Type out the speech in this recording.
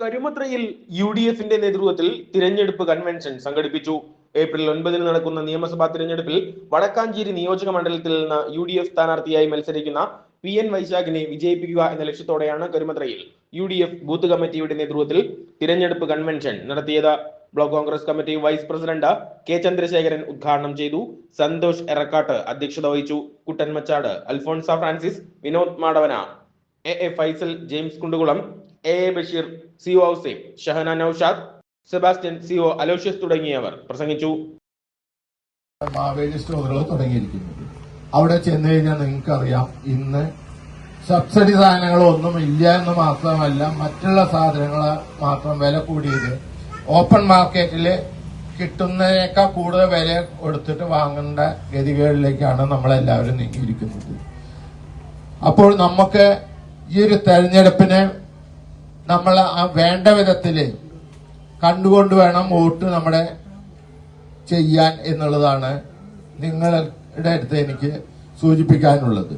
കരുമത്രയിൽ UDFന്റെ നേതൃത്വത്തിൽ തിരഞ്ഞെടുപ്പ് കൺവെൻഷൻ സംഘടിപ്പിച്ചു. ഏപ്രിൽ 9 നടക്കുന്ന നിയമസഭാ തിരഞ്ഞെടുപ്പിൽ വടക്കാഞ്ചേരി നിയോജക മണ്ഡലത്തിൽ നിന്ന് UDF സ്ഥാനാർത്ഥിയായി മത്സരിക്കുന്ന PN വൈശാഖിനെ വിജയിപ്പിക്കുക എന്ന ലക്ഷ്യത്തോടെയാണ് കരുമത്രയിൽ UDF ബൂത്ത് കമ്മിറ്റിയുടെ നേതൃത്വത്തിൽ തിരഞ്ഞെടുപ്പ് കൺവെൻഷൻ നടത്തിയത്. Block Congress committee vice president K Chandrasekharan ഉദ്ഘാടനം ചെയ്തു. സന്തോഷ് എറക്കാട്ട് അധ്യക്ഷത വഹിച്ചു. Kuttan Machad, Alphonsa Francis, Vinod Madavana, AA Faisal, James Kundukulam, AA Basheer, CO Ousem, Shahana Noushad, Sebastian, CO Aloysius തുടങ്ങിയവർ പ്രസംഗിച്ചു. മാവേലി സ്റ്റോറുകൾ തുടങ്ങിയിരിക്കുന്നത് അവിടെ ചെന്ന് കഴിഞ്ഞാൽ നിങ്ങൾക്കറിയാം, ഇന്ന് സബ്സിഡി സാധനങ്ങളൊന്നും ഇല്ല എന്ന് മാത്രമല്ല, മറ്റുള്ള സാധനങ്ങൾ മാത്രം വില കൂടിയത് ഓപ്പൺ മാർക്കറ്റിൽ കിട്ടുന്നതിനേക്കാൾ കൂടുതൽ വില കൊടുത്തിട്ട് വാങ്ങേണ്ട ഗതികളിലേക്കാണ് നമ്മളെല്ലാവരും നീങ്ങിയിരിക്കുന്നത്. അപ്പോൾ നമുക്ക് ഈ ഒരു തെരഞ്ഞെടുപ്പിനെ നമ്മൾ വേണ്ട വിധത്തില് കണ്ടുകൊണ്ട് വേണം വോട്ട് നമ്മുടെ ചെയ്യാൻ എന്നുള്ളതാണ് നിങ്ങളുടെ അടുത്ത് എനിക്ക് സൂചിപ്പിക്കാനുള്ളത്.